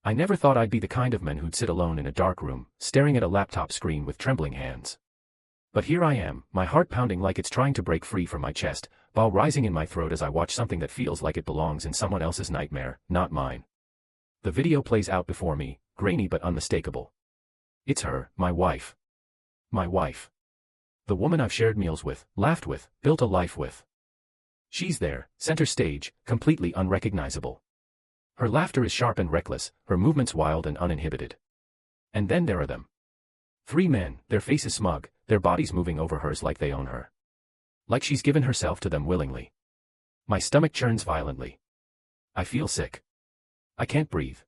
I never thought I'd be the kind of man who'd sit alone in a dark room, staring at a laptop screen with trembling hands. But here I am, my heart pounding like it's trying to break free from my chest, while rising in my throat as I watch something that feels like it belongs in someone else's nightmare, not mine. The video plays out before me, grainy but unmistakable. It's her, my wife. My wife. The woman I've shared meals with, laughed with, built a life with. She's there, center stage, completely unrecognizable. Her laughter is sharp and reckless, her movements wild and uninhibited. And then there are them. 3 men, their faces smug, their bodies moving over hers like they own her. Like she's given herself to them willingly. My stomach churns violently. I feel sick. I can't breathe.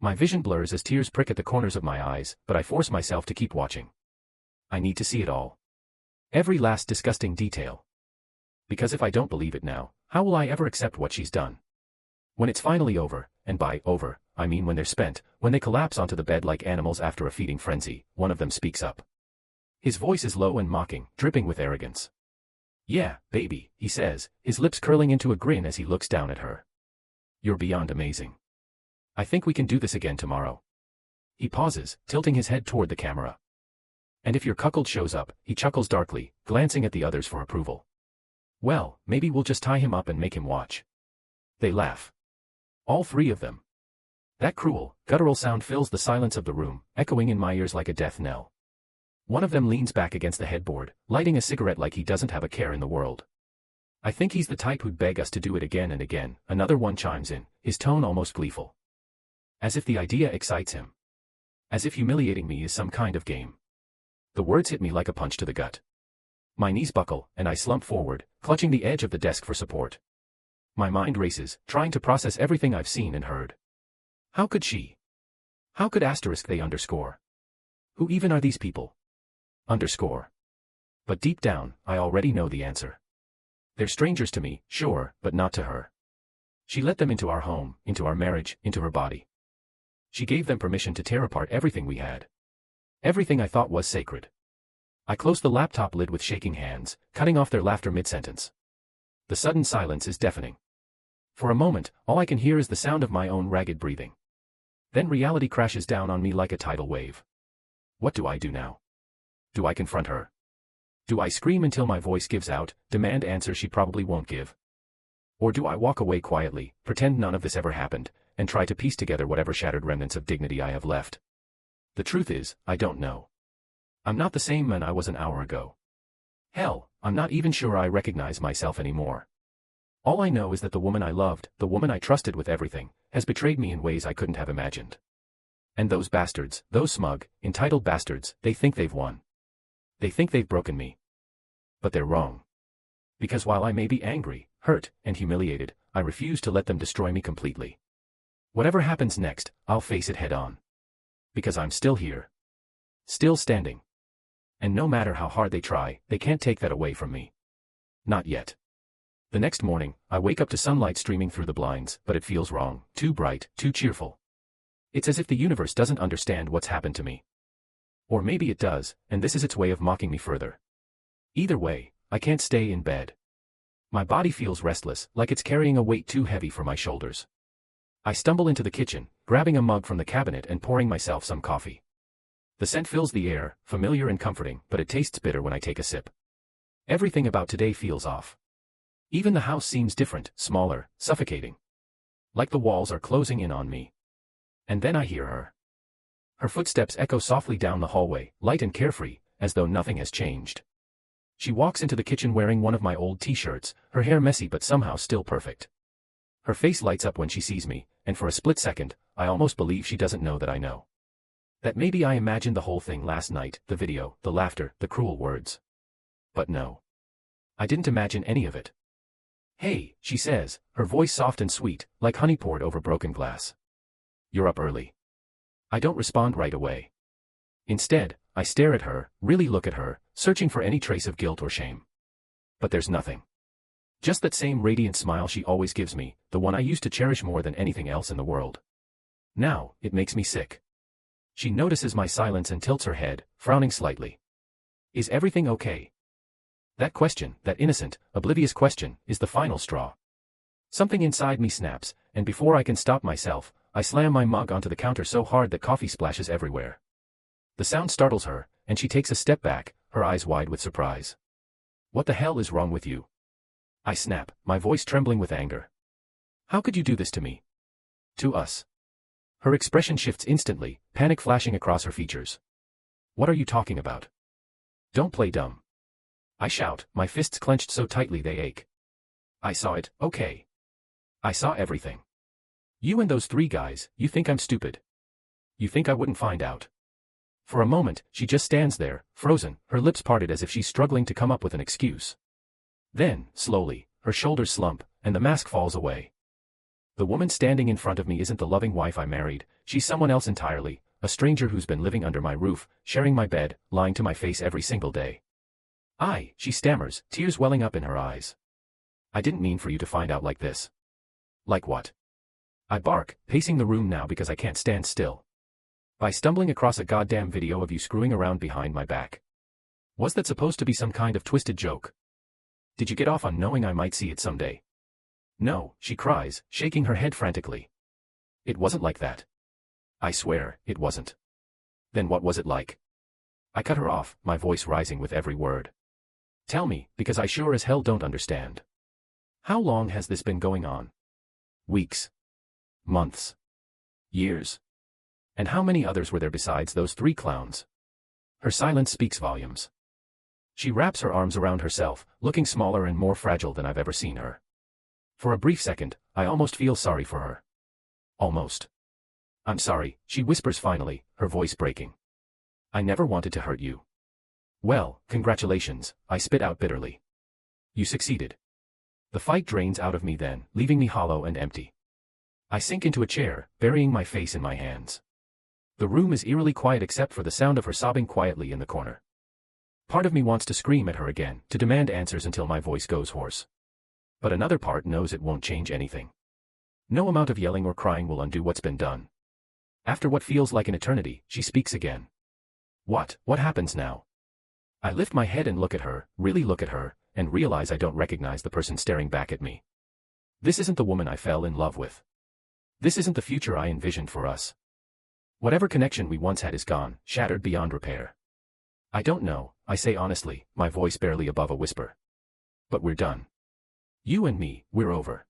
My vision blurs as tears prick at the corners of my eyes, but I force myself to keep watching. I need to see it all. Every last disgusting detail. Because if I don't believe it now, how will I ever accept what she's done? When it's finally over, and by over, I mean when they're spent, when they collapse onto the bed like animals after a feeding frenzy, one of them speaks up. His voice is low and mocking, dripping with arrogance. Yeah, baby, he says, his lips curling into a grin as he looks down at her. You're beyond amazing. I think we can do this again tomorrow. He pauses, tilting his head toward the camera. And if your cuckold shows up, he chuckles darkly, glancing at the others for approval. Well, maybe we'll just tie him up and make him watch. They laugh. All 3 of them. That cruel, guttural sound fills the silence of the room, echoing in my ears like a death knell. One of them leans back against the headboard, lighting a cigarette like he doesn't have a care in the world. I think he's the type who'd beg us to do it again and again. Another one chimes in, his tone almost gleeful. As if the idea excites him. As if humiliating me is some kind of game. The words hit me like a punch to the gut. My knees buckle, and I slump forward, clutching the edge of the desk for support. My mind races, trying to process everything I've seen and heard. How could she? How could they underscore? Who even are these people? Underscore. But deep down, I already know the answer. They're strangers to me, sure, but not to her. She let them into our home, into our marriage, into her body. She gave them permission to tear apart everything we had. Everything I thought was sacred. I closed the laptop lid with shaking hands, cutting off their laughter mid-sentence. The sudden silence is deafening. For a moment, all I can hear is the sound of my own ragged breathing. Then reality crashes down on me like a tidal wave. What do I do now? Do I confront her? Do I scream until my voice gives out, demand answers she probably won't give? Or do I walk away quietly, pretend none of this ever happened, and try to piece together whatever shattered remnants of dignity I have left? The truth is, I don't know. I'm not the same man I was an hour ago. Hell, I'm not even sure I recognize myself anymore. All I know is that the woman I loved, the woman I trusted with everything, has betrayed me in ways I couldn't have imagined. And those bastards, those smug, entitled bastards, they think they've won. They think they've broken me. But they're wrong. Because while I may be angry, hurt, and humiliated, I refuse to let them destroy me completely. Whatever happens next, I'll face it head on. Because I'm still here. Still standing. And no matter how hard they try, they can't take that away from me. Not yet. The next morning, I wake up to sunlight streaming through the blinds, but it feels wrong, too bright, too cheerful. It's as if the universe doesn't understand what's happened to me. Or maybe it does, and this is its way of mocking me further. Either way, I can't stay in bed. My body feels restless, like it's carrying a weight too heavy for my shoulders. I stumble into the kitchen, grabbing a mug from the cabinet and pouring myself some coffee. The scent fills the air, familiar and comforting, but it tastes bitter when I take a sip. Everything about today feels off. Even the house seems different, smaller, suffocating. Like the walls are closing in on me. And then I hear her. Her footsteps echo softly down the hallway, light and carefree, as though nothing has changed. She walks into the kitchen wearing one of my old t-shirts, her hair messy but somehow still perfect. Her face lights up when she sees me, and for a split second, I almost believe she doesn't know that I know. That maybe I imagined the whole thing last night, the video, the laughter, the cruel words. But no. I didn't imagine any of it. Hey, she says, her voice soft and sweet, like honey poured over broken glass. You're up early. I don't respond right away. Instead, I stare at her, really look at her, searching for any trace of guilt or shame. But there's nothing. Just that same radiant smile she always gives me, the one I used to cherish more than anything else in the world. Now, it makes me sick. She notices my silence and tilts her head, frowning slightly. Is everything okay? That question, that innocent, oblivious question, is the final straw. Something inside me snaps, and before I can stop myself, I slam my mug onto the counter so hard that coffee splashes everywhere. The sound startles her, and she takes a step back, her eyes wide with surprise. "What the hell is wrong with you?" I snap, my voice trembling with anger. "How could you do this to me?" "To us." Her expression shifts instantly, panic flashing across her features. "What are you talking about? Don't play dumb." I shout, my fists clenched so tightly they ache. "I saw it, okay. I saw everything. You and those 3 guys, you think I'm stupid. You think I wouldn't find out." For a moment, she just stands there, frozen, her lips parted as if she's struggling to come up with an excuse. Then, slowly, her shoulders slump, and the mask falls away. The woman standing in front of me isn't the loving wife I married, she's someone else entirely, a stranger who's been living under my roof, sharing my bed, lying to my face every single day. She stammers, tears welling up in her eyes. "I didn't mean for you to find out like this." "Like what?" I bark, pacing the room now because I can't stand still. "By stumbling across a goddamn video of you screwing around behind my back. Was that supposed to be some kind of twisted joke? Did you get off on knowing I might see it someday?" "No," she cries, shaking her head frantically. "It wasn't like that. I swear, it wasn't." "Then what was it like?" I cut her off, my voice rising with every word. "Tell me, because I sure as hell don't understand. How long has this been going on? Weeks? Months? Years? And how many others were there besides those 3 clowns?" Her silence speaks volumes. She wraps her arms around herself, looking smaller and more fragile than I've ever seen her. For a brief second, I almost feel sorry for her. Almost. "I'm sorry," she whispers finally, her voice breaking. "I never wanted to hurt you." "Well, congratulations," I spit out bitterly. "You succeeded." The fight drains out of me then, leaving me hollow and empty. I sink into a chair, burying my face in my hands. The room is eerily quiet except for the sound of her sobbing quietly in the corner. Part of me wants to scream at her again, to demand answers until my voice goes hoarse. But another part knows it won't change anything. No amount of yelling or crying will undo what's been done. After what feels like an eternity, she speaks again. What happens now?" I lift my head and look at her, really look at her, and realize I don't recognize the person staring back at me. This isn't the woman I fell in love with. This isn't the future I envisioned for us. Whatever connection we once had is gone, shattered beyond repair. "I don't know," I say honestly, my voice barely above a whisper. "But we're done. You and me, we're over."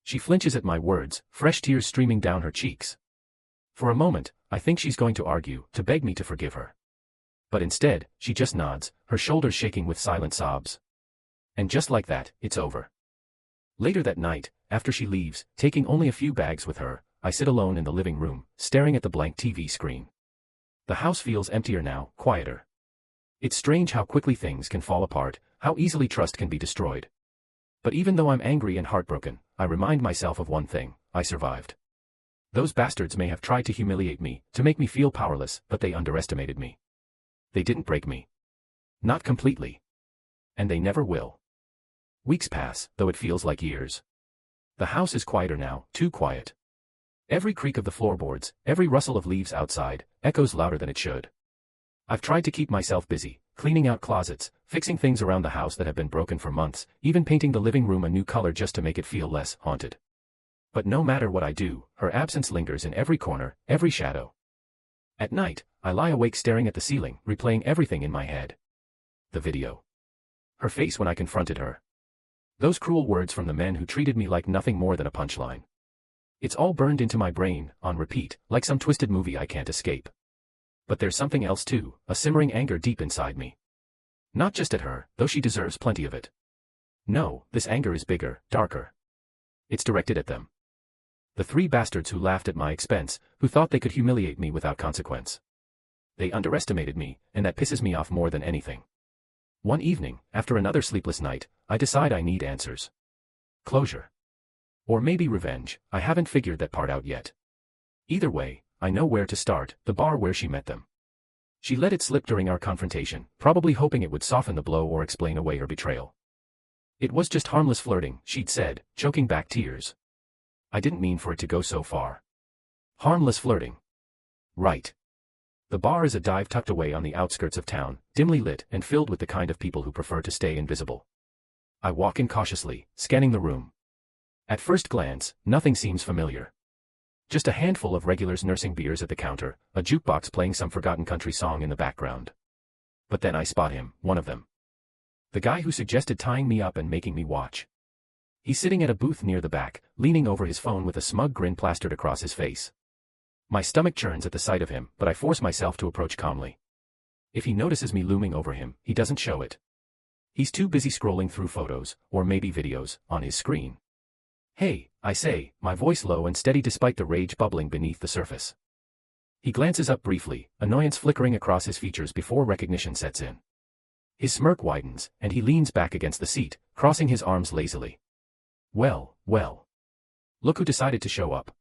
She flinches at my words, fresh tears streaming down her cheeks. For a moment, I think she's going to argue, to beg me to forgive her. But instead, she just nods, her shoulders shaking with silent sobs. And just like that, it's over. Later that night, after she leaves, taking only a few bags with her, I sit alone in the living room, staring at the blank TV screen. The house feels emptier now, quieter. It's strange how quickly things can fall apart, how easily trust can be destroyed. But even though I'm angry and heartbroken, I remind myself of one thing: I survived. Those bastards may have tried to humiliate me, to make me feel powerless, but they underestimated me. They didn't break me. Not completely. And they never will. Weeks pass, though it feels like years. The house is quieter now, too quiet. Every creak of the floorboards, every rustle of leaves outside, echoes louder than it should. I've tried to keep myself busy, cleaning out closets, fixing things around the house that have been broken for months, even painting the living room a new color just to make it feel less haunted. But no matter what I do, her absence lingers in every corner, every shadow. At night, I lie awake staring at the ceiling, replaying everything in my head. The video. Her face when I confronted her. Those cruel words from the men who treated me like nothing more than a punchline. It's all burned into my brain, on repeat, like some twisted movie I can't escape. But there's something else too, a simmering anger deep inside me. Not just at her, though she deserves plenty of it. No, this anger is bigger, darker. It's directed at them. The 3 bastards who laughed at my expense, who thought they could humiliate me without consequence. They underestimated me, and that pisses me off more than anything. One evening, after another sleepless night, I decide I need answers. Closure. Or maybe revenge, I haven't figured that part out yet. Either way, I know where to start: the bar where she met them. She let it slip during our confrontation, probably hoping it would soften the blow or explain away her betrayal. It was just harmless flirting, she'd said, choking back tears. I didn't mean for it to go so far. Harmless flirting. Right. The bar is a dive tucked away on the outskirts of town, dimly lit and filled with the kind of people who prefer to stay invisible. I walk in cautiously, scanning the room. At first glance, nothing seems familiar. Just a handful of regulars nursing beers at the counter, a jukebox playing some forgotten country song in the background. But then I spot him, one of them. The guy who suggested tying me up and making me watch. He's sitting at a booth near the back, leaning over his phone with a smug grin plastered across his face. My stomach churns at the sight of him, but I force myself to approach calmly. If he notices me looming over him, he doesn't show it. He's too busy scrolling through photos, or maybe videos, on his screen. "Hey," I say, my voice low and steady despite the rage bubbling beneath the surface. He glances up briefly, annoyance flickering across his features before recognition sets in. His smirk widens, and he leans back against the seat, crossing his arms lazily. Well, well. Look who decided to show up.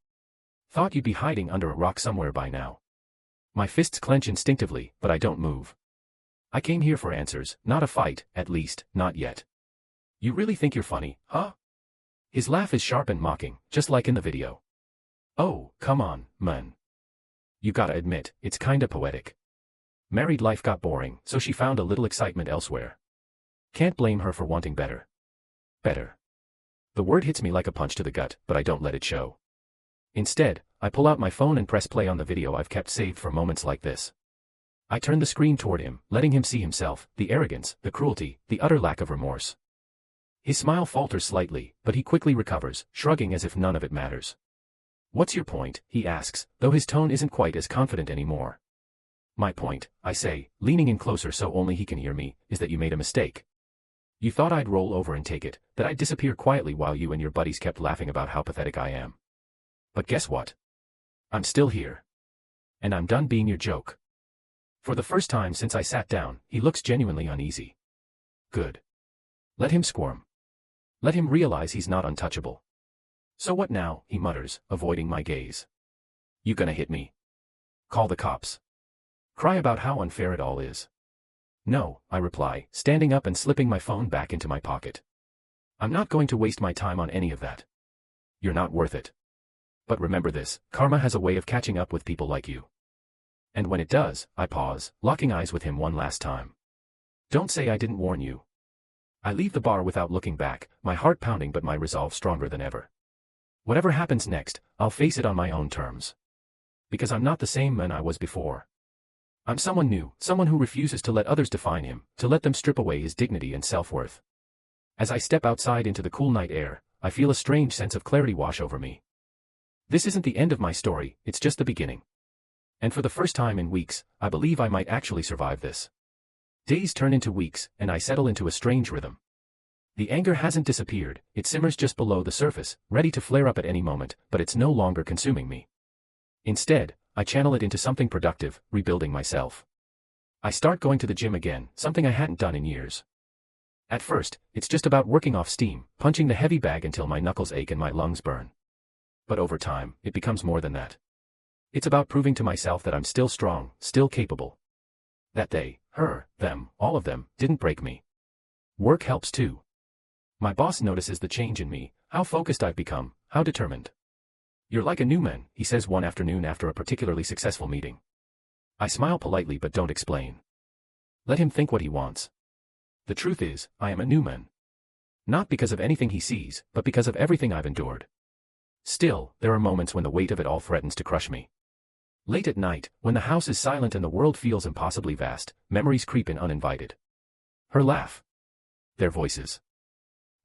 Thought you'd be hiding under a rock somewhere by now. My fists clench instinctively, but I don't move. I came here for answers, not a fight, at least, not yet. You really think you're funny, huh? His laugh is sharp and mocking, just like in the video. Oh, come on, man. You gotta admit, it's kinda poetic. Married life got boring, so she found a little excitement elsewhere. Can't blame her for wanting better. Better. The word hits me like a punch to the gut, but I don't let it show. Instead, I pull out my phone and press play on the video I've kept saved for moments like this. I turn the screen toward him, letting him see himself, the arrogance, the cruelty, the utter lack of remorse. His smile falters slightly, but he quickly recovers, shrugging as if none of it matters. What's your point, he asks, though his tone isn't quite as confident anymore. My point, I say, leaning in closer so only he can hear me, is that you made a mistake. You thought I'd roll over and take it, that I'd disappear quietly while you and your buddies kept laughing about how pathetic I am. But guess what? I'm still here. And I'm done being your joke. For the first time since I sat down, he looks genuinely uneasy. Good. Let him squirm. Let him realize he's not untouchable. So what now, he mutters, avoiding my gaze. You gonna hit me? Call the cops. Cry about how unfair it all is. No, I reply, standing up and slipping my phone back into my pocket. I'm not going to waste my time on any of that. You're not worth it. But remember this, karma has a way of catching up with people like you. And when it does, I pause, locking eyes with him one last time. Don't say I didn't warn you. I leave the bar without looking back, my heart pounding but my resolve stronger than ever. Whatever happens next, I'll face it on my own terms. Because I'm not the same man I was before. I'm someone new, someone who refuses to let others define him, to let them strip away his dignity and self-worth. As I step outside into the cool night air, I feel a strange sense of clarity wash over me. This isn't the end of my story, it's just the beginning. And for the first time in weeks, I believe I might actually survive this. Days turn into weeks, and I settle into a strange rhythm. The anger hasn't disappeared, it simmers just below the surface, ready to flare up at any moment, but it's no longer consuming me. Instead, I channel it into something productive, rebuilding myself. I start going to the gym again, something I hadn't done in years. At first, it's just about working off steam, punching the heavy bag until my knuckles ache and my lungs burn. But over time, it becomes more than that. It's about proving to myself that I'm still strong, still capable. That they, her, them, all of them, didn't break me. Work helps too. My boss notices the change in me, how focused I've become, how determined. You're like a new man, he says one afternoon after a particularly successful meeting. I smile politely but don't explain. Let him think what he wants. The truth is, I am a new man. Not because of anything he sees, but because of everything I've endured. Still, there are moments when the weight of it all threatens to crush me. Late at night, when the house is silent and the world feels impossibly vast, memories creep in uninvited. Her laugh. Their voices.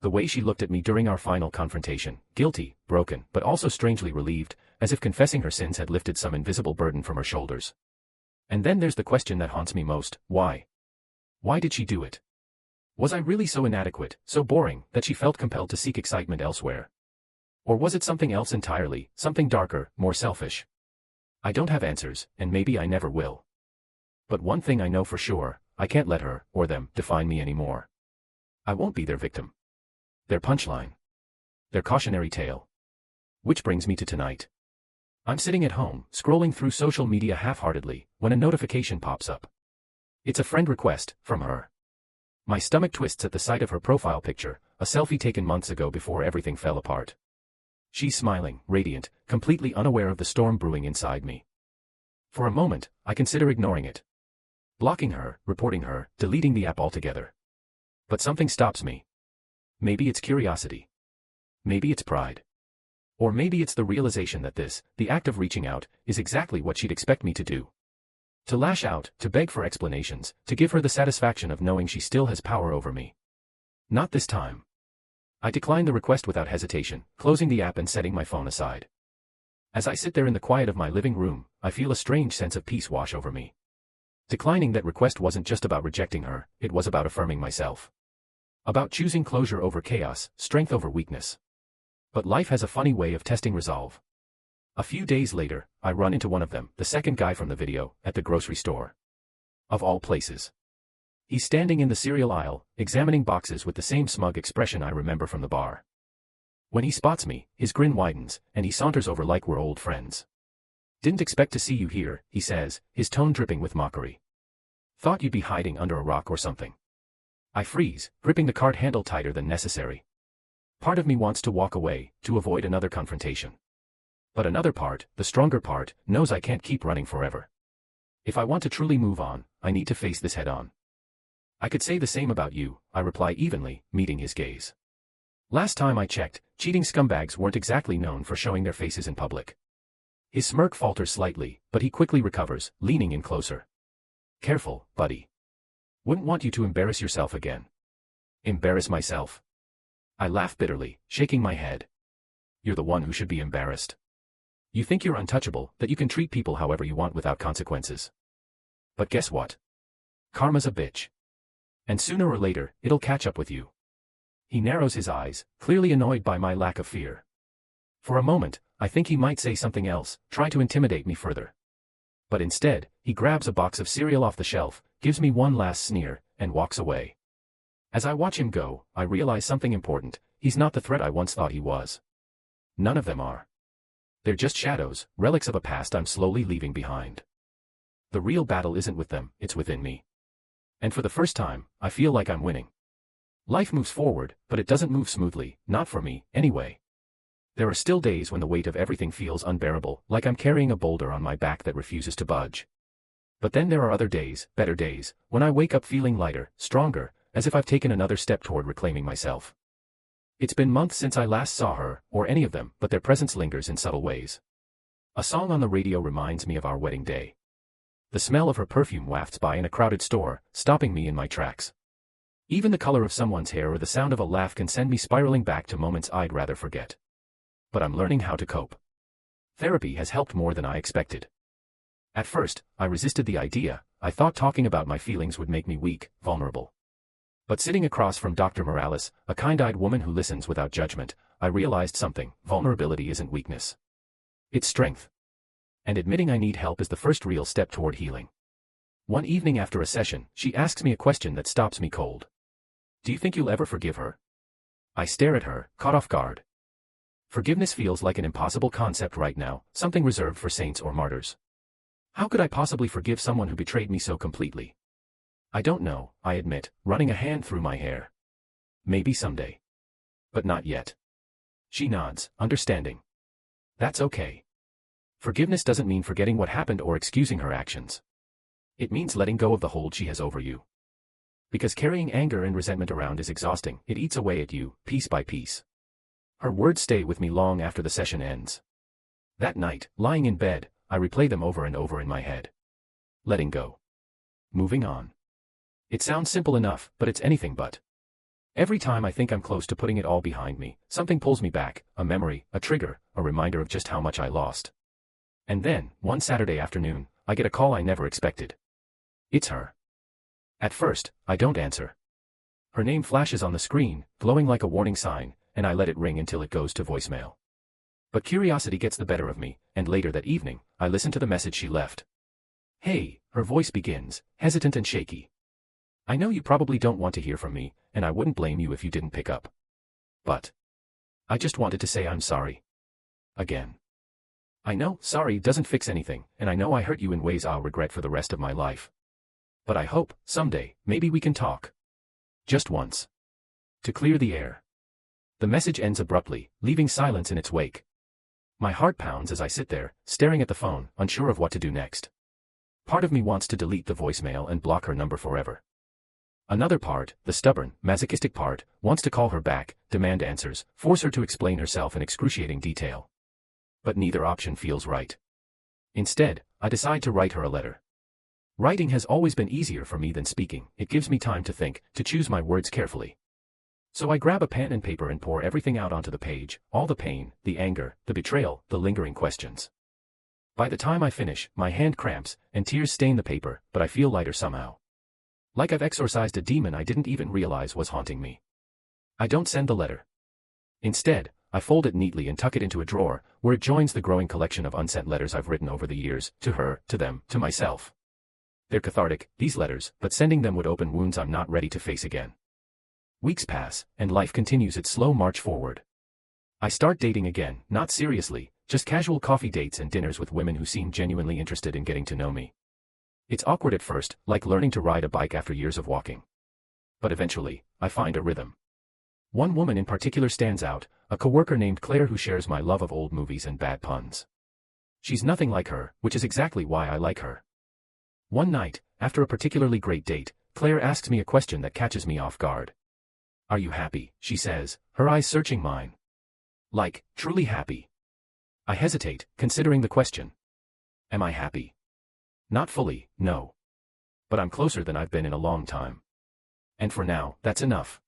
The way she looked at me during our final confrontation, guilty, broken, but also strangely relieved, as if confessing her sins had lifted some invisible burden from her shoulders. And then there's the question that haunts me most, why? Why did she do it? Was I really so inadequate, so boring, that she felt compelled to seek excitement elsewhere? Or was it something else entirely, something darker, more selfish? I don't have answers, and maybe I never will. But one thing I know for sure, I can't let her, or them, define me anymore. I won't be their victim. Their punchline. Their cautionary tale. Which brings me to tonight. I'm sitting at home, scrolling through social media half-heartedly, when a notification pops up. It's a friend request, from her. My stomach twists at the sight of her profile picture, a selfie taken months ago before everything fell apart. She's smiling, radiant, completely unaware of the storm brewing inside me. For a moment, I consider ignoring it. Blocking her, reporting her, deleting the app altogether. But something stops me. Maybe it's curiosity. Maybe it's pride. Or maybe it's the realization that this, the act of reaching out, is exactly what she'd expect me to do. To lash out, to beg for explanations, to give her the satisfaction of knowing she still has power over me. Not this time. I declined the request without hesitation, closing the app and setting my phone aside. As I sit there in the quiet of my living room, I feel a strange sense of peace wash over me. Declining that request wasn't just about rejecting her, it was about affirming myself. About choosing closure over chaos, strength over weakness. But life has a funny way of testing resolve. A few days later, I run into one of them, the second guy from the video, at the grocery store. Of all places. He's standing in the cereal aisle, examining boxes with the same smug expression I remember from the bar. When he spots me, his grin widens, and he saunters over like we're old friends. "Didn't expect to see you here," he says, his tone dripping with mockery. "Thought you'd be hiding under a rock or something." I freeze, gripping the cart handle tighter than necessary. Part of me wants to walk away, to avoid another confrontation. But another part, the stronger part, knows I can't keep running forever. If I want to truly move on, I need to face this head on. "I could say the same about you," I reply evenly, meeting his gaze. Last time I checked, cheating scumbags weren't exactly known for showing their faces in public. His smirk falters slightly, but he quickly recovers, leaning in closer. "Careful, buddy. Wouldn't want you to embarrass yourself again." "Embarrass myself?" I laugh bitterly, shaking my head. "You're the one who should be embarrassed. You think you're untouchable, that you can treat people however you want without consequences. But guess what? Karma's a bitch. And sooner or later, it'll catch up with you." He narrows his eyes, clearly annoyed by my lack of fear. For a moment, I think he might say something else, try to intimidate me further. But instead, he grabs a box of cereal off the shelf, gives me one last sneer, and walks away. As I watch him go, I realize something important: he's not the threat I once thought he was. None of them are. They're just shadows, relics of a past I'm slowly leaving behind. The real battle isn't with them, it's within me. And for the first time, I feel like I'm winning. Life moves forward, but it doesn't move smoothly, not for me, anyway. There are still days when the weight of everything feels unbearable, like I'm carrying a boulder on my back that refuses to budge. But then there are other days, better days, when I wake up feeling lighter, stronger, as if I've taken another step toward reclaiming myself. It's been months since I last saw her, or any of them, but their presence lingers in subtle ways. A song on the radio reminds me of our wedding day. The smell of her perfume wafts by in a crowded store, stopping me in my tracks. Even the color of someone's hair or the sound of a laugh can send me spiraling back to moments I'd rather forget. But I'm learning how to cope. Therapy has helped more than I expected. At first, I resisted the idea. I thought talking about my feelings would make me weak, vulnerable. But sitting across from Dr. Morales, a kind-eyed woman who listens without judgment, I realized something: vulnerability isn't weakness. It's strength. And admitting I need help is the first real step toward healing. One evening after a session, she asks me a question that stops me cold. "Do you think you'll ever forgive her?" I stare at her, caught off guard. Forgiveness feels like an impossible concept right now, something reserved for saints or martyrs. How could I possibly forgive someone who betrayed me so completely? "I don't know," I admit, running a hand through my hair. "Maybe someday. But not yet." She nods, understanding. That's okay. Forgiveness doesn't mean forgetting what happened or excusing her actions. It means letting go of the hold she has over you. Because carrying anger and resentment around is exhausting. It eats away at you, piece by piece. Her words stay with me long after the session ends. That night, lying in bed, I replay them over and over in my head. Letting go. Moving on. It sounds simple enough, but it's anything but. Every time I think I'm close to putting it all behind me, something pulls me back, a memory, a trigger, a reminder of just how much I lost. And then, one Saturday afternoon, I get a call I never expected. It's her. At first, I don't answer. Her name flashes on the screen, glowing like a warning sign, and I let it ring until it goes to voicemail. But curiosity gets the better of me, and later that evening, I listen to the message she left. "Hey," her voice begins, hesitant and shaky. "I know you probably don't want to hear from me, and I wouldn't blame you if you didn't pick up. But I just wanted to say I'm sorry. Again. I know sorry doesn't fix anything, and I know I hurt you in ways I'll regret for the rest of my life. But I hope, someday, maybe we can talk. Just once. To clear the air." The message ends abruptly, leaving silence in its wake. My heart pounds as I sit there, staring at the phone, unsure of what to do next. Part of me wants to delete the voicemail and block her number forever. Another part, the stubborn, masochistic part, wants to call her back, demand answers, force her to explain herself in excruciating detail. But neither option feels right. Instead, I decide to write her a letter. Writing has always been easier for me than speaking. It gives me time to think, to choose my words carefully. So I grab a pen and paper and pour everything out onto the page, all the pain, the anger, the betrayal, the lingering questions. By the time I finish, my hand cramps, and tears stain the paper, but I feel lighter somehow. Like I've exorcised a demon I didn't even realize was haunting me. I don't send the letter. Instead, I fold it neatly and tuck it into a drawer, where it joins the growing collection of unsent letters I've written over the years, to her, to them, to myself. They're cathartic, these letters, but sending them would open wounds I'm not ready to face again. Weeks pass, and life continues its slow march forward. I start dating again, not seriously, just casual coffee dates and dinners with women who seem genuinely interested in getting to know me. It's awkward at first, like learning to ride a bike after years of walking. But eventually, I find a rhythm. One woman in particular stands out, a coworker named Claire who shares my love of old movies and bad puns. She's nothing like her, which is exactly why I like her. One night, after a particularly great date, Claire asks me a question that catches me off guard. "Are you happy?" she says, her eyes searching mine. Like, truly happy. I hesitate, considering the question. Am I happy? Not fully, no. But I'm closer than I've been in a long time. And for now, that's enough.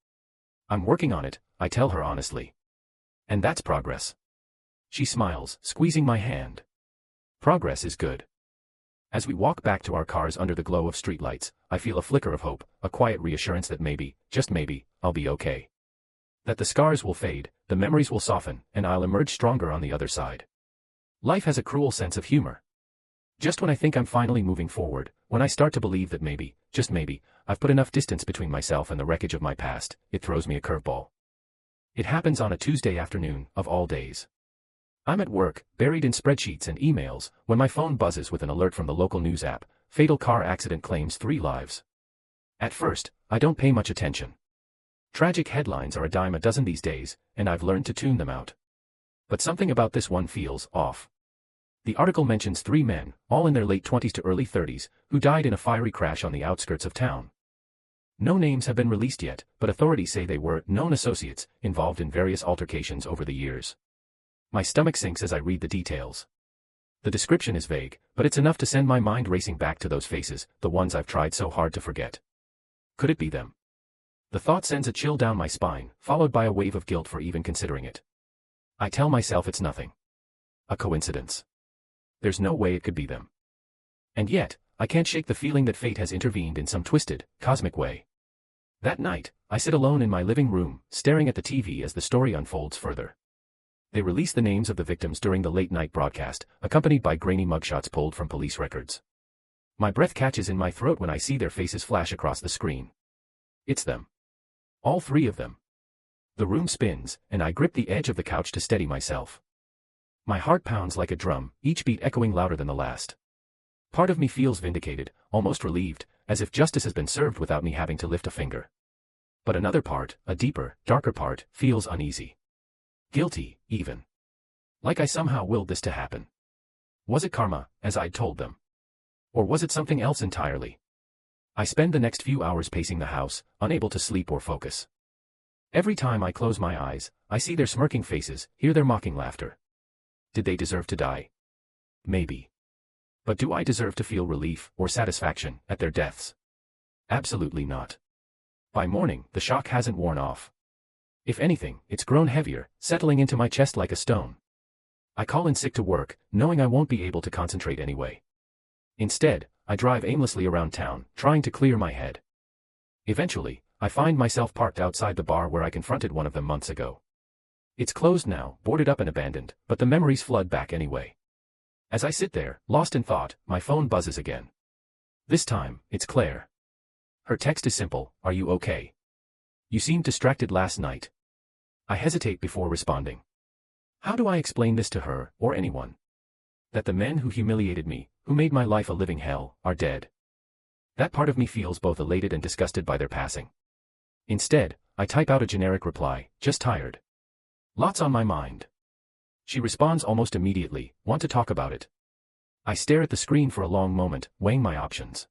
I'm working on it, I tell her honestly. And that's progress. She smiles, squeezing my hand. Progress is good. As we walk back to our cars under the glow of streetlights, I feel a flicker of hope, a quiet reassurance that maybe, just maybe, I'll be okay. That the scars will fade, the memories will soften, and I'll emerge stronger on the other side. Life has a cruel sense of humor. Just when I think I'm finally moving forward, when I start to believe that maybe, just maybe, I've put enough distance between myself and the wreckage of my past, it throws me a curveball. It happens on a Tuesday afternoon, of all days. I'm at work, buried in spreadsheets and emails, when my phone buzzes with an alert from the local news app: fatal car accident claims 3 lives. At first, I don't pay much attention. Tragic headlines are a dime a dozen these days, and I've learned to tune them out. But something about this one feels off. The article mentions 3 men, all in their late 20s to early 30s, who died in a fiery crash on the outskirts of town. No names have been released yet, but authorities say they were known associates, involved in various altercations over the years. My stomach sinks as I read the details. The description is vague, but it's enough to send my mind racing back to those faces, the ones I've tried so hard to forget. Could it be them? The thought sends a chill down my spine, followed by a wave of guilt for even considering it. I tell myself it's nothing. A coincidence. There's no way it could be them. And yet, I can't shake the feeling that fate has intervened in some twisted, cosmic way. That night, I sit alone in my living room, staring at the TV as the story unfolds further. They release the names of the victims during the late-night broadcast, accompanied by grainy mugshots pulled from police records. My breath catches in my throat when I see their faces flash across the screen. It's them. All 3 of them. The room spins, and I grip the edge of the couch to steady myself. My heart pounds like a drum, each beat echoing louder than the last. Part of me feels vindicated, almost relieved, as if justice has been served without me having to lift a finger. But another part, a deeper, darker part, feels uneasy. Guilty, even. Like I somehow willed this to happen. Was it karma, as I'd told them? Or was it something else entirely? I spend the next few hours pacing the house, unable to sleep or focus. Every time I close my eyes, I see their smirking faces, hear their mocking laughter. Did they deserve to die? Maybe. But do I deserve to feel relief or satisfaction at their deaths? Absolutely not. By morning, the shock hasn't worn off. If anything, it's grown heavier, settling into my chest like a stone. I call in sick to work, knowing I won't be able to concentrate anyway. Instead, I drive aimlessly around town, trying to clear my head. Eventually, I find myself parked outside the bar where I confronted one of them months ago. It's closed now, boarded up and abandoned, but the memories flood back anyway. As I sit there, lost in thought, my phone buzzes again. This time, it's Claire. Her text is simple: "Are you okay? You seemed distracted last night." I hesitate before responding. How do I explain this to her, or anyone? That the men who humiliated me, who made my life a living hell, are dead. That part of me feels both elated and disgusted by their passing. Instead, I type out a generic reply: "Just tired. Lots on my mind." She responds almost immediately: "Want to talk about it?" I stare at the screen for a long moment, weighing my options.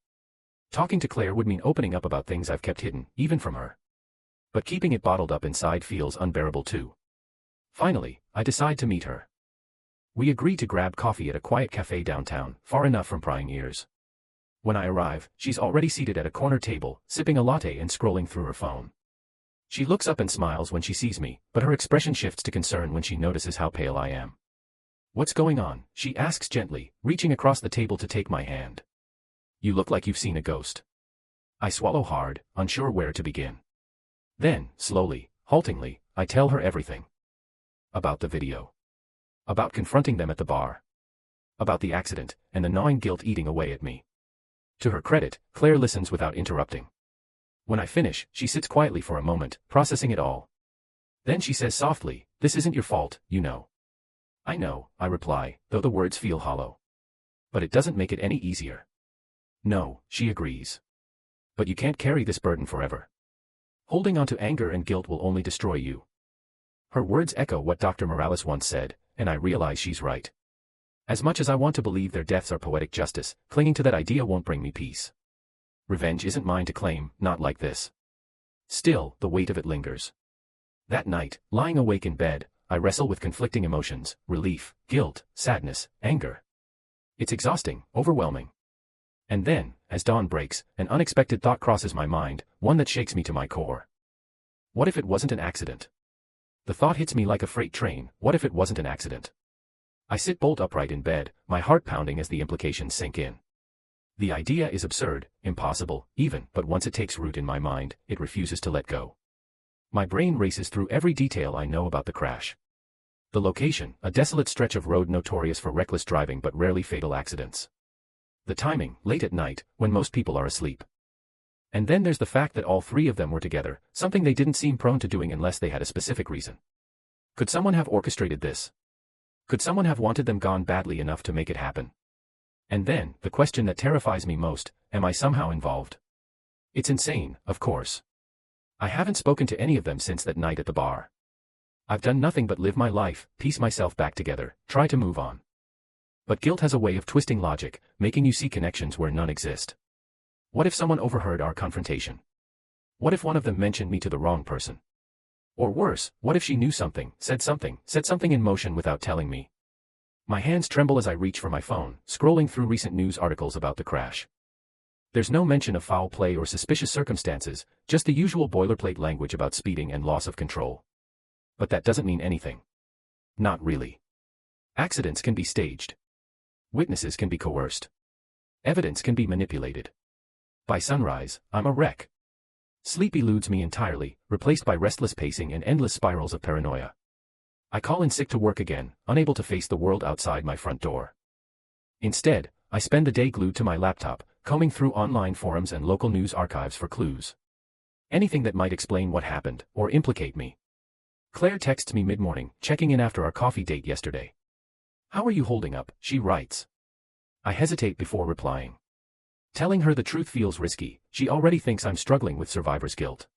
Talking to Claire would mean opening up about things I've kept hidden, even from her. But keeping it bottled up inside feels unbearable too. Finally, I decide to meet her. We agree to grab coffee at a quiet cafe downtown, far enough from prying ears. When I arrive, she's already seated at a corner table, sipping a latte and scrolling through her phone. She looks up and smiles when she sees me, but her expression shifts to concern when she notices how pale I am. "What's going on?" she asks gently, reaching across the table to take my hand. "You look like you've seen a ghost." I swallow hard, unsure where to begin. Then, slowly, haltingly, I tell her everything. About the video. About confronting them at the bar. About the accident, and the gnawing guilt eating away at me. To her credit, Claire listens without interrupting. When I finish, she sits quietly for a moment, processing it all. Then she says softly, "This isn't your fault, you know." "I know," I reply, though the words feel hollow. "But it doesn't make it any easier." "No," she agrees. "But you can't carry this burden forever. Holding on to anger and guilt will only destroy you." Her words echo what Dr. Morales once said, and I realize she's right. As much as I want to believe their deaths are poetic justice, clinging to that idea won't bring me peace. Revenge isn't mine to claim, not like this. Still, the weight of it lingers. That night, lying awake in bed, I wrestle with conflicting emotions: relief, guilt, sadness, anger. It's exhausting, overwhelming. And then, as dawn breaks, an unexpected thought crosses my mind, one that shakes me to my core. What if it wasn't an accident? The thought hits me like a freight train. What if it wasn't an accident? I sit bolt upright in bed, my heart pounding as the implications sink in. The idea is absurd, impossible, even, but once it takes root in my mind, it refuses to let go. My brain races through every detail I know about the crash. The location, a desolate stretch of road notorious for reckless driving but rarely fatal accidents. The timing, late at night, when most people are asleep. And then there's the fact that all three of them were together, something they didn't seem prone to doing unless they had a specific reason. Could someone have orchestrated this? Could someone have wanted them gone badly enough to make it happen? And then, the question that terrifies me most, am I somehow involved? It's insane, of course. I haven't spoken to any of them since that night at the bar. I've done nothing but live my life, piece myself back together, try to move on. But guilt has a way of twisting logic, making you see connections where none exist. What if someone overheard our confrontation? What if one of them mentioned me to the wrong person? Or worse, what if she knew something, set something in motion without telling me? My hands tremble as I reach for my phone, scrolling through recent news articles about the crash. There's no mention of foul play or suspicious circumstances, just the usual boilerplate language about speeding and loss of control. But that doesn't mean anything. Not really. Accidents can be staged. Witnesses can be coerced. Evidence can be manipulated. By sunrise, I'm a wreck. Sleep eludes me entirely, replaced by restless pacing and endless spirals of paranoia. I call in sick to work again, unable to face the world outside my front door. Instead, I spend the day glued to my laptop, combing through online forums and local news archives for clues. Anything that might explain what happened, or implicate me. Claire texts me mid-morning, checking in after our coffee date yesterday. "How are you holding up?" she writes. I hesitate before replying. Telling her the truth feels risky. She already thinks I'm struggling with survivor's guilt.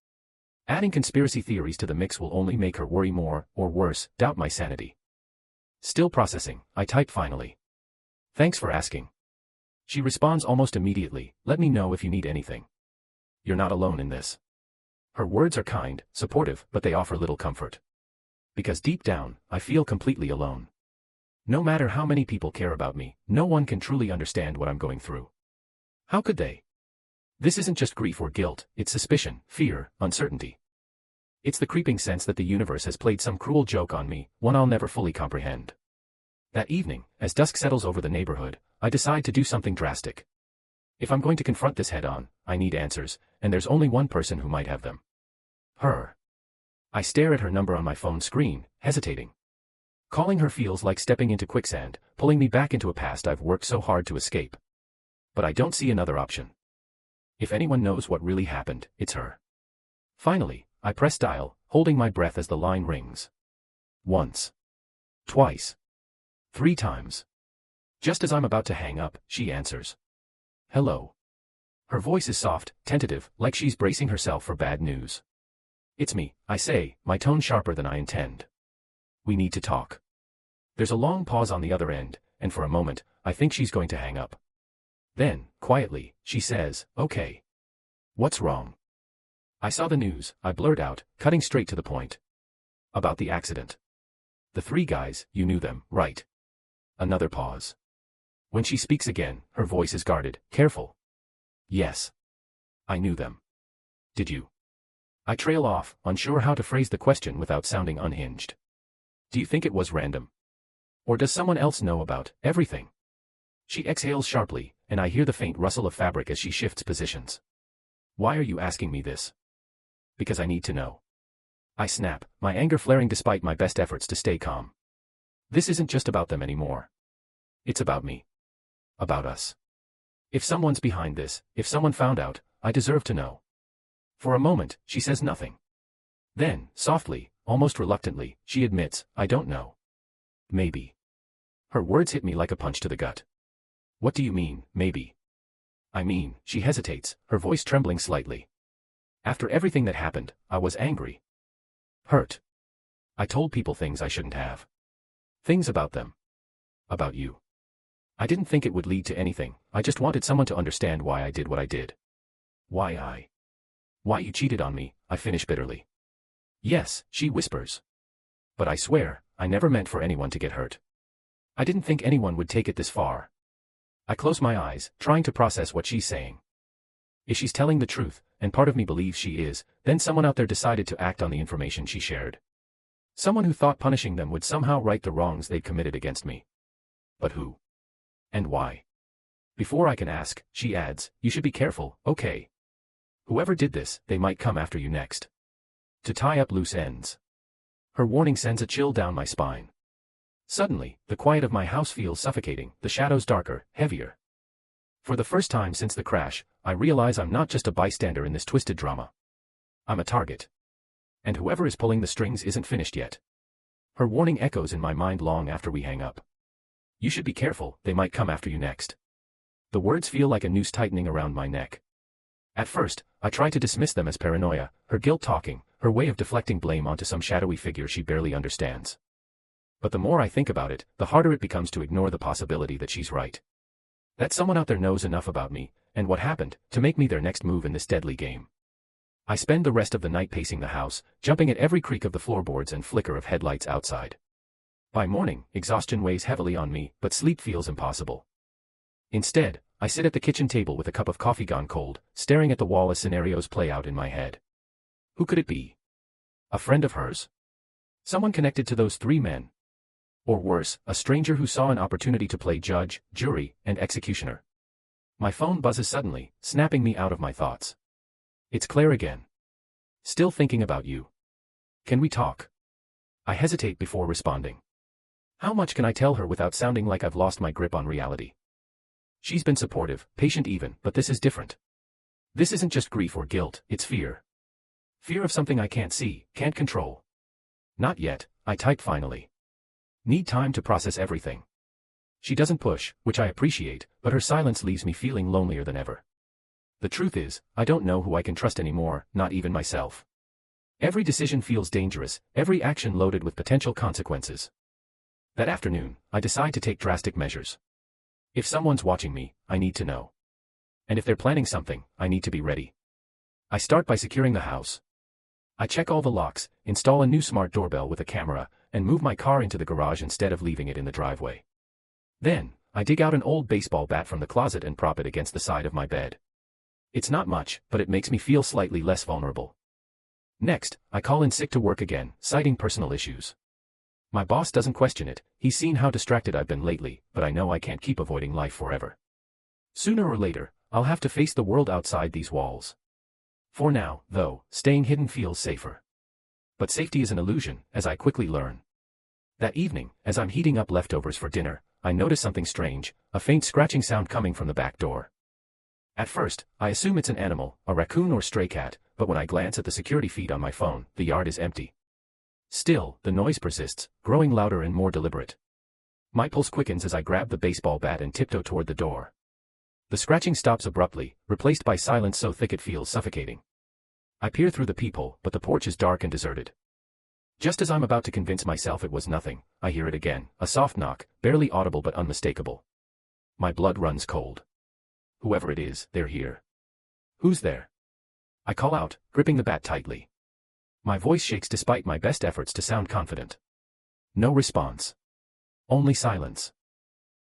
Adding conspiracy theories to the mix will only make her worry more, or worse, doubt my sanity. Still processing, I type finally. "Thanks for asking." She responds almost immediately, "Let me know if you need anything. You're not alone in this." Her words are kind, supportive, but they offer little comfort. Because deep down, I feel completely alone. No matter how many people care about me, no one can truly understand what I'm going through. How could they? This isn't just grief or guilt, it's suspicion, fear, uncertainty. It's the creeping sense that the universe has played some cruel joke on me, one I'll never fully comprehend. That evening, as dusk settles over the neighborhood, I decide to do something drastic. If I'm going to confront this head-on, I need answers, and there's only one person who might have them. Her. I stare at her number on my phone screen, hesitating. Calling her feels like stepping into quicksand, pulling me back into a past I've worked so hard to escape. But I don't see another option. If anyone knows what really happened, it's her. Finally, I press dial, holding my breath as the line rings. Once. Twice. 3 times. Just as I'm about to hang up, she answers. "Hello." Her voice is soft, tentative, like she's bracing herself for bad news. "It's me," I say, my tone sharper than I intend. "We need to talk." There's a long pause on the other end, and for a moment, I think she's going to hang up. Then, quietly, she says, "Okay. What's wrong?" "I saw the news," I blurt out, cutting straight to the point. "About the accident. The three guys, you knew them, right?" Another pause. When she speaks again, her voice is guarded, careful. "Yes. I knew them." "Did you?" I trail off, unsure how to phrase the question without sounding unhinged. "Do you think it was random? Or does someone else know about everything?" She exhales sharply, and I hear the faint rustle of fabric as she shifts positions. "Why are you asking me this?" "Because I need to know." I snap, my anger flaring despite my best efforts to stay calm. This isn't just about them anymore. It's about me. About us. If someone's behind this, if someone found out, I deserve to know. For a moment, she says nothing. Then, softly, almost reluctantly, she admits, "I don't know. Maybe." Her words hit me like a punch to the gut. "What do you mean, maybe?" "I mean," she hesitates, her voice trembling slightly. "After everything that happened, I was angry. Hurt. I told people things I shouldn't have. Things about them. About you. I didn't think it would lead to anything, I just wanted someone to understand why I did what I did. Why you cheated on me," I finish bitterly. "Yes," she whispers. "But I swear, I never meant for anyone to get hurt. I didn't think anyone would take it this far." I close my eyes, trying to process what she's saying. If she's telling the truth, and part of me believes she is, then someone out there decided to act on the information she shared. Someone who thought punishing them would somehow right the wrongs they'd committed against me. But who? And why? Before I can ask, she adds, "You should be careful, okay? Whoever did this, they might come after you next. To tie up loose ends." Her warning sends a chill down my spine. Suddenly, the quiet of my house feels suffocating, the shadows darker, heavier. For the first time since the crash, I realize I'm not just a bystander in this twisted drama. I'm a target. And whoever is pulling the strings isn't finished yet. Her warning echoes in my mind long after we hang up. "You should be careful, they might come after you next." The words feel like a noose tightening around my neck. At first, I try to dismiss them as paranoia, her guilt talking, her way of deflecting blame onto some shadowy figure she barely understands. But the more I think about it, the harder it becomes to ignore the possibility that she's right. That someone out there knows enough about me, and what happened, to make me their next move in this deadly game. I spend the rest of the night pacing the house, jumping at every creak of the floorboards and flicker of headlights outside. By morning, exhaustion weighs heavily on me, but sleep feels impossible. Instead, I sit at the kitchen table with a cup of coffee gone cold, staring at the wall as scenarios play out in my head. Who could it be? A friend of hers? Someone connected to those three men? Or worse, a stranger who saw an opportunity to play judge, jury, and executioner? My phone buzzes suddenly, snapping me out of my thoughts. It's Claire again. "Still thinking about you. Can we talk?" I hesitate before responding. How much can I tell her without sounding like I've lost my grip on reality? She's been supportive, patient even, but this is different. This isn't just grief or guilt, it's fear. Fear of something I can't see, can't control. "Not yet," I type finally. Need time to process everything. She doesn't push, which I appreciate, but her silence leaves me feeling lonelier than ever. The truth is, I don't know who I can trust anymore, not even myself. Every decision feels dangerous, every action loaded with potential consequences. That afternoon, I decide to take drastic measures. If someone's watching me, I need to know. And if they're planning something, I need to be ready. I start by securing the house. I check all the locks, install a new smart doorbell with a camera, and move my car into the garage instead of leaving it in the driveway. Then, I dig out an old baseball bat from the closet and prop it against the side of my bed. It's not much, but it makes me feel slightly less vulnerable. Next, I call in sick to work again, citing personal issues. My boss doesn't question it, he's seen how distracted I've been lately, but I know I can't keep avoiding life forever. Sooner or later, I'll have to face the world outside these walls. For now, though, staying hidden feels safer. But safety is an illusion, as I quickly learn. That evening, as I'm heating up leftovers for dinner, I notice something strange, a faint scratching sound coming from the back door. At first, I assume it's an animal, a raccoon or stray cat, but when I glance at the security feed on my phone, the yard is empty. Still, the noise persists, growing louder and more deliberate. My pulse quickens as I grab the baseball bat and tiptoe toward the door. The scratching stops abruptly, replaced by silence so thick it feels suffocating. I peer through the peephole, but the porch is dark and deserted. Just as I'm about to convince myself it was nothing, I hear it again, a soft knock, barely audible but unmistakable. My blood runs cold. Whoever it is, they're here. Who's there? I call out, gripping the bat tightly. My voice shakes despite my best efforts to sound confident. No response. Only silence.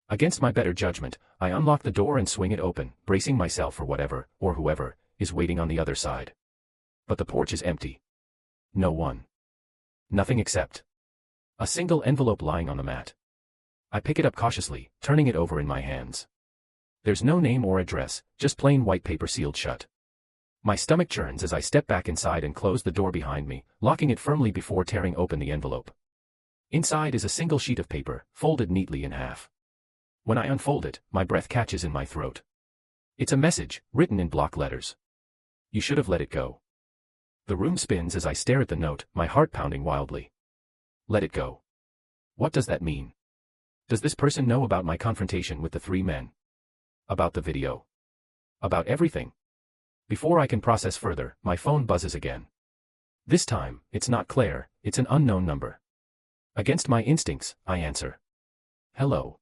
Against my better judgment, I unlock the door and swing it open, bracing myself for whatever, or whoever, is waiting on the other side. But the porch is empty. No one. Nothing except a single envelope lying on the mat. I pick it up cautiously, turning it over in my hands. There's no name or address, just plain white paper sealed shut. My stomach churns as I step back inside and close the door behind me, locking it firmly before tearing open the envelope. Inside is a single sheet of paper, folded neatly in half. When I unfold it, my breath catches in my throat. It's a message, written in block letters. You should have let it go. The room spins as I stare at the note, my heart pounding wildly. Let it go. What does that mean? Does this person know about my confrontation with the three men? About the video? About everything? Before I can process further, my phone buzzes again. This time, it's not Claire, it's an unknown number. Against my instincts, I answer. Hello.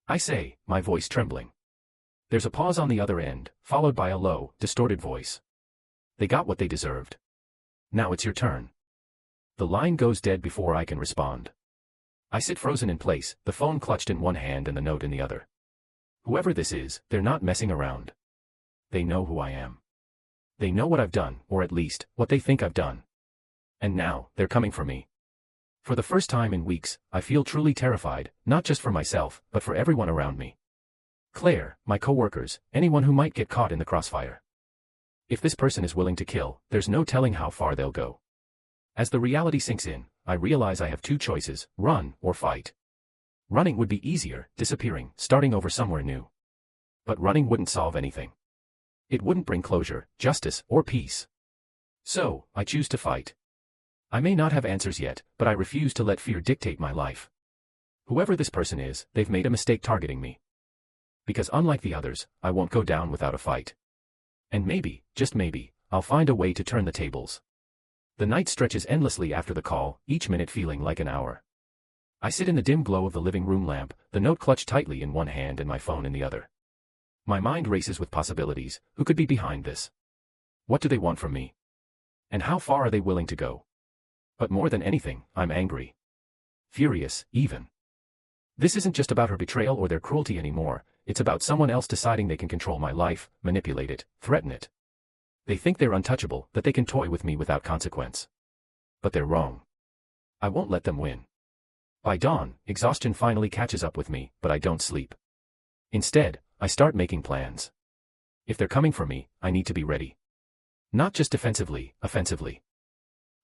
I say, my voice trembling. There's a pause on the other end, followed by a low, distorted voice. They got what they deserved. Now it's your turn. The line goes dead before I can respond. I sit frozen in place, the phone clutched in one hand and the note in the other. Whoever this is, they're not messing around. They know who I am. They know what I've done, or at least, what they think I've done. And now, they're coming for me. For the first time in weeks, I feel truly terrified, not just for myself, but for everyone around me. Claire, my co-workers, anyone who might get caught in the crossfire. If this person is willing to kill, there's no telling how far they'll go. As the reality sinks in, I realize I have two choices, run or fight. Running would be easier, disappearing, starting over somewhere new. But running wouldn't solve anything. It wouldn't bring closure, justice, or peace. So, I choose to fight. I may not have answers yet, but I refuse to let fear dictate my life. Whoever this person is, they've made a mistake targeting me. Because unlike the others, I won't go down without a fight. And maybe, just maybe, I'll find a way to turn the tables. The night stretches endlessly after the call, each minute feeling like an hour. I sit in the dim glow of the living room lamp, the note clutched tightly in one hand and my phone in the other. My mind races with possibilities. Who could be behind this? What do they want from me? And how far are they willing to go? But more than anything, I'm angry. Furious, even. This isn't just about her betrayal or their cruelty anymore, it's about someone else deciding they can control my life, manipulate it, threaten it. They think they're untouchable, that they can toy with me without consequence. But they're wrong. I won't let them win. By dawn, exhaustion finally catches up with me, but I don't sleep. Instead, I start making plans. If they're coming for me, I need to be ready. Not just defensively, offensively.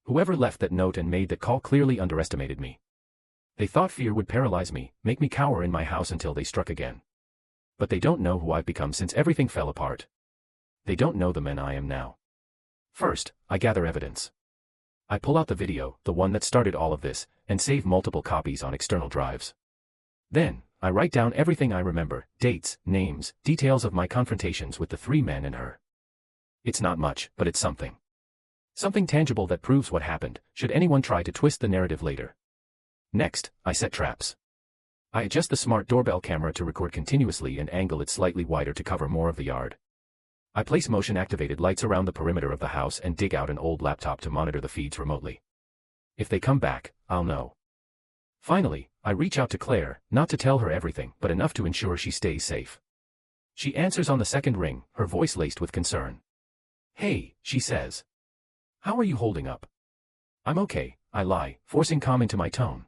Whoever left that note and made that call clearly underestimated me. They thought fear would paralyze me, make me cower in my house until they struck again. But they don't know who I've become since everything fell apart. They don't know the man I am now. First, I gather evidence. I pull out the video, the one that started all of this, and save multiple copies on external drives. Then, I write down everything I remember, dates, names, details of my confrontations with the three men and her. It's not much, but it's something. Something tangible that proves what happened, should anyone try to twist the narrative later. Next, I set traps. I adjust the smart doorbell camera to record continuously and angle it slightly wider to cover more of the yard. I place motion-activated lights around the perimeter of the house and dig out an old laptop to monitor the feeds remotely. If they come back, I'll know. Finally, I reach out to Claire, not to tell her everything, but enough to ensure she stays safe. She answers on the second ring, her voice laced with concern. Hey, she says. How are you holding up? I'm okay, I lie, forcing calm into my tone.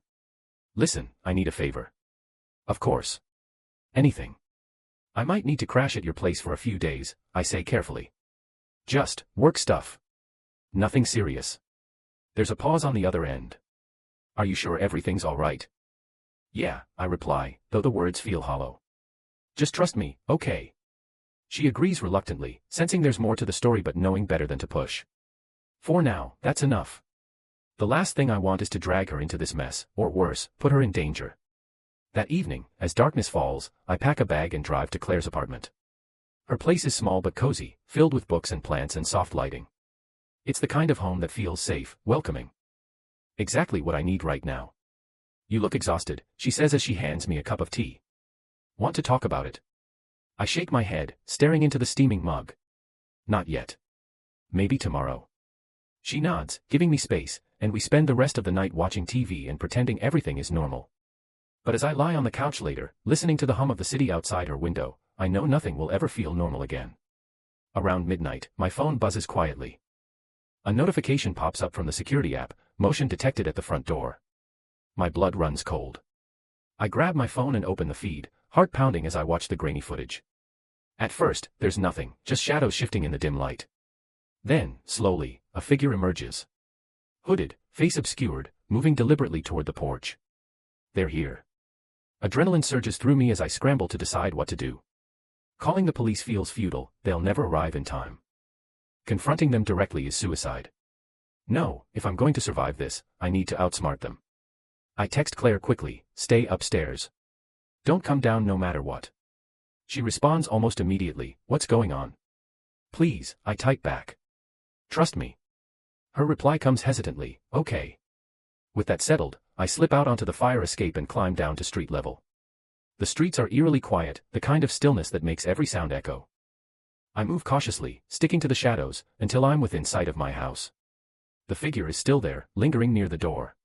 Listen, I need a favor. Of course. Anything. I might need to crash at your place for a few days, I say carefully. Just work stuff. Nothing serious. There's a pause on the other end. Are you sure everything's all right? Yeah, I reply, though the words feel hollow. Just trust me, okay? She agrees reluctantly, sensing there's more to the story but knowing better than to push. For now, that's enough. The last thing I want is to drag her into this mess, or worse, put her in danger. That evening, as darkness falls, I pack a bag and drive to Claire's apartment. Her place is small but cozy, filled with books and plants and soft lighting. It's the kind of home that feels safe, welcoming. Exactly what I need right now. You look exhausted, she says as she hands me a cup of tea. Want to talk about it? I shake my head, staring into the steaming mug. Not yet. Maybe tomorrow. She nods, giving me space, and we spend the rest of the night watching TV and pretending everything is normal. But as I lie on the couch later, listening to the hum of the city outside her window, I know nothing will ever feel normal again. Around midnight, my phone buzzes quietly. A notification pops up from the security app, motion detected at the front door. My blood runs cold. I grab my phone and open the feed, heart pounding as I watch the grainy footage. At first, there's nothing, just shadows shifting in the dim light. Then, slowly, a figure emerges. Hooded, face obscured, moving deliberately toward the porch. They're here. Adrenaline surges through me as I scramble to decide what to do. Calling the police feels futile, they'll never arrive in time. Confronting them directly is suicide. No, if I'm going to survive this, I need to outsmart them. I text Claire quickly, stay upstairs. Don't come down no matter what. She responds almost immediately, what's going on? Please, I type back. Trust me. Her reply comes hesitantly, okay. With that settled, I slip out onto the fire escape and climb down to street level. The streets are eerily quiet, the kind of stillness that makes every sound echo. I move cautiously, sticking to the shadows, until I'm within sight of my house. The figure is still there, lingering near the door.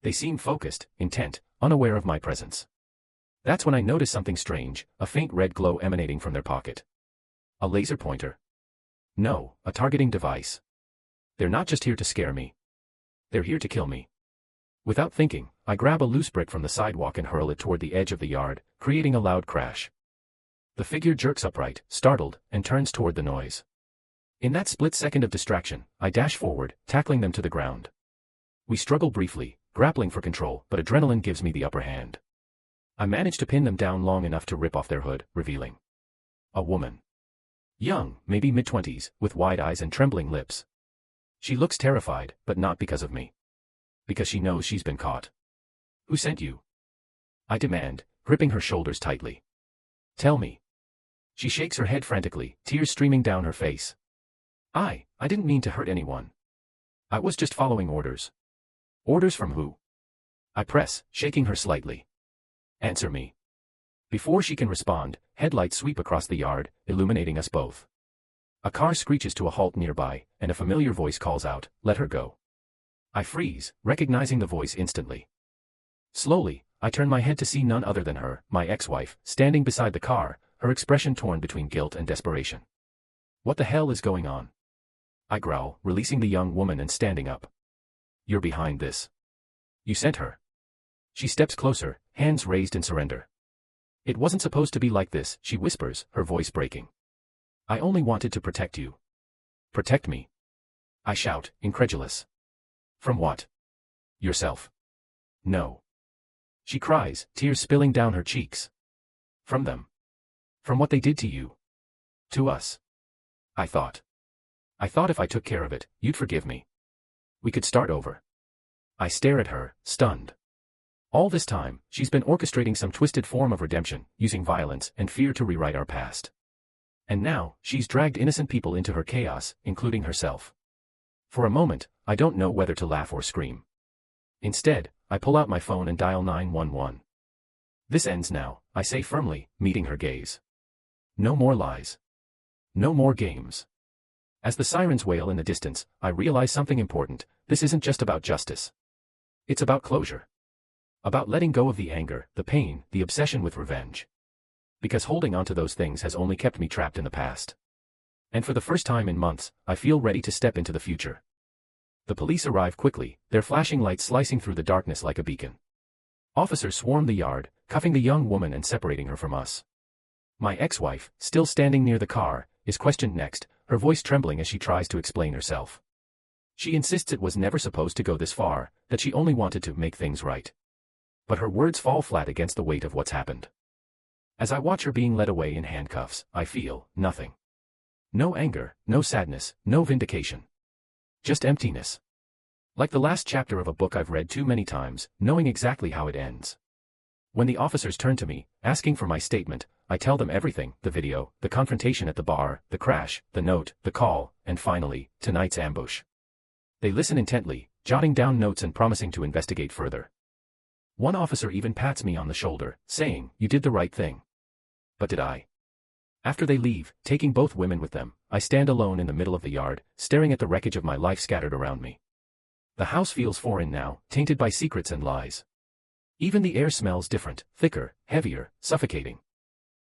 They seem focused, intent, unaware of my presence. That's when I notice something strange, a faint red glow emanating from their pocket. A laser pointer? No, a targeting device. They're not just here to scare me. They're here to kill me. Without thinking, I grab a loose brick from the sidewalk and hurl it toward the edge of the yard, creating a loud crash. The figure jerks upright, startled, and turns toward the noise. In that split second of distraction, I dash forward, tackling them to the ground. We struggle briefly, grappling for control, but adrenaline gives me the upper hand. I manage to pin them down long enough to rip off their hood, revealing a woman. Young, maybe mid-20s, with wide eyes and trembling lips. She looks terrified, but not because of me. Because she knows she's been caught. Who sent you? I demand, gripping her shoulders tightly. Tell me. She shakes her head frantically, tears streaming down her face. I didn't mean to hurt anyone. I was just following orders. Orders from who? I press, shaking her slightly. Answer me. Before she can respond, headlights sweep across the yard, illuminating us both. A car screeches to a halt nearby, and a familiar voice calls out, let her go. I freeze, recognizing the voice instantly. Slowly, I turn my head to see none other than her, my ex-wife, standing beside the car, her expression torn between guilt and desperation. What the hell is going on? I growl, releasing the young woman and standing up. You're behind this. You sent her. She steps closer, hands raised in surrender. It wasn't supposed to be like this, she whispers, her voice breaking. I only wanted to protect you. Protect me. I shout, incredulous. From what? Yourself. No. She cries, tears spilling down her cheeks. From them. From what they did to you. To us. I thought if I took care of it, you'd forgive me. We could start over. I stare at her, stunned. All this time, she's been orchestrating some twisted form of redemption, using violence and fear to rewrite our past. And now, she's dragged innocent people into her chaos, including herself. For a moment, I don't know whether to laugh or scream. Instead, I pull out my phone and dial 911. This ends now, I say firmly, meeting her gaze. No more lies. No more games. As the sirens wail in the distance, I realize something important. This isn't just about justice. It's about closure. About letting go of the anger, the pain, the obsession with revenge. Because holding on to those things has only kept me trapped in the past. And for the first time in months, I feel ready to step into the future. The police arrive quickly, their flashing lights slicing through the darkness like a beacon. Officers swarm the yard, cuffing the young woman and separating her from us. My ex-wife, still standing near the car, is questioned next, her voice trembling as she tries to explain herself. She insists it was never supposed to go this far, that she only wanted to make things right. But her words fall flat against the weight of what's happened. As I watch her being led away in handcuffs, I feel nothing. No anger, no sadness, no vindication. Just emptiness. Like the last chapter of a book I've read too many times, knowing exactly how it ends. When the officers turn to me, asking for my statement, I tell them everything, the video, the confrontation at the bar, the crash, the note, the call, and finally, tonight's ambush. They listen intently, jotting down notes and promising to investigate further. One officer even pats me on the shoulder, saying, "You did the right thing." But did I? After they leave, taking both women with them, I stand alone in the middle of the yard, staring at the wreckage of my life scattered around me. The house feels foreign now, tainted by secrets and lies. Even the air smells different, thicker, heavier, suffocating.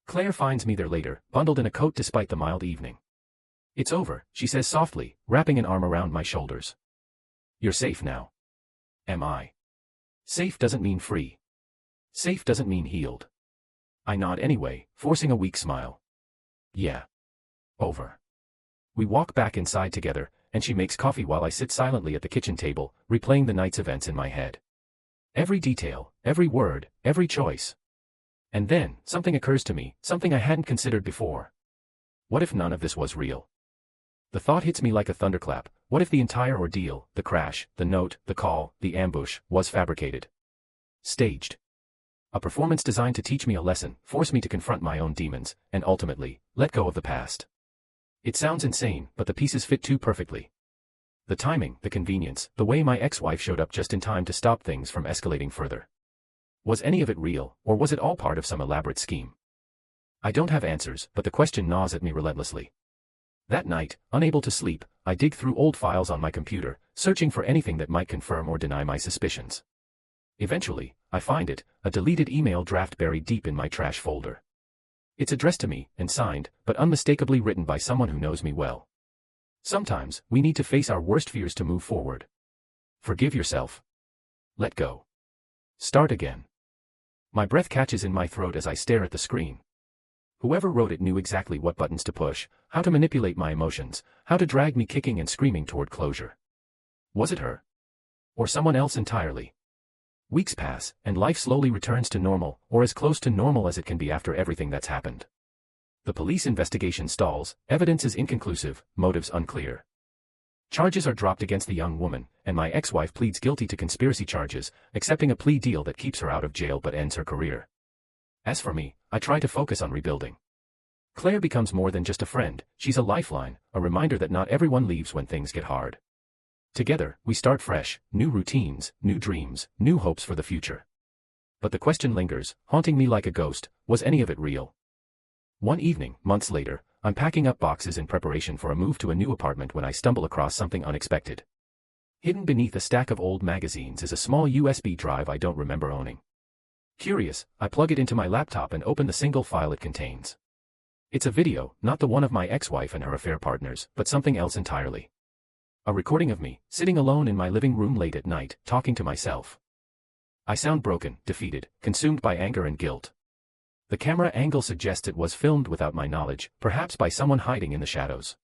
Claire finds me there later, bundled in a coat despite the mild evening. "It's over," she says softly, wrapping an arm around my shoulders. "You're safe now." Am I? Safe doesn't mean free. Safe doesn't mean healed. I nod anyway, forcing a weak smile. Yeah. Over. We walk back inside together, and she makes coffee while I sit silently at the kitchen table, replaying the night's events in my head. Every detail, every word, every choice. And then, something occurs to me, something I hadn't considered before. What if none of this was real? The thought hits me like a thunderclap. What if the entire ordeal, the crash, the note, the call, the ambush, was fabricated? Staged. A performance designed to teach me a lesson, force me to confront my own demons, and ultimately, let go of the past. It sounds insane, but the pieces fit too perfectly. The timing, the convenience, the way my ex-wife showed up just in time to stop things from escalating further. Was any of it real, or was it all part of some elaborate scheme? I don't have answers, but the question gnaws at me relentlessly. That night, unable to sleep, I dig through old files on my computer, searching for anything that might confirm or deny my suspicions. Eventually, I find it, a deleted email draft buried deep in my trash folder. It's addressed to me, and signed, but unmistakably written by someone who knows me well. Sometimes, we need to face our worst fears to move forward. Forgive yourself. Let go. Start again. My breath catches in my throat as I stare at the screen. Whoever wrote it knew exactly what buttons to push, how to manipulate my emotions, how to drag me kicking and screaming toward closure. Was it her? Or someone else entirely? Weeks pass, and life slowly returns to normal, or as close to normal as it can be after everything that's happened. The police investigation stalls, evidence is inconclusive, motives unclear. Charges are dropped against the young woman, and my ex-wife pleads guilty to conspiracy charges, accepting a plea deal that keeps her out of jail but ends her career. As for me, I try to focus on rebuilding. Claire becomes more than just a friend, she's a lifeline, a reminder that not everyone leaves when things get hard. Together, we start fresh, new routines, new dreams, new hopes for the future. But the question lingers, haunting me like a ghost, was any of it real? One evening, months later, I'm packing up boxes in preparation for a move to a new apartment when I stumble across something unexpected. Hidden beneath a stack of old magazines is a small USB drive I don't remember owning. Curious, I plug it into my laptop and open the single file it contains. It's a video, not the one of my ex-wife and her affair partners, but something else entirely. A recording of me, sitting alone in my living room late at night, talking to myself. I sound broken, defeated, consumed by anger and guilt. The camera angle suggests it was filmed without my knowledge, perhaps by someone hiding in the shadows.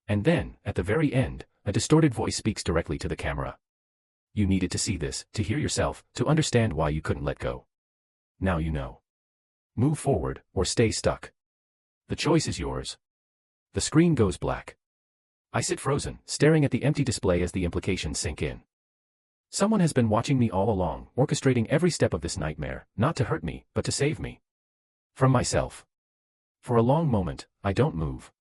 And then, at the very end, a distorted voice speaks directly to the camera. You needed to see this, to hear yourself, to understand why you couldn't let go. Now you know. Move forward, or stay stuck. The choice is yours. The screen goes black. I sit frozen, staring at the empty display as the implications sink in. Someone has been watching me all along, orchestrating every step of this nightmare, not to hurt me, but to save me. From myself. For a long moment, I don't move.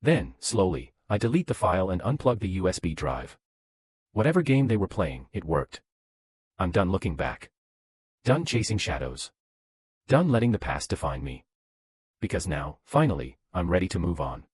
Then, slowly, I delete the file and unplug the USB drive. Whatever game they were playing, it worked. I'm done looking back. Done chasing shadows. Done letting the past define me. Because now, finally, I'm ready to move on.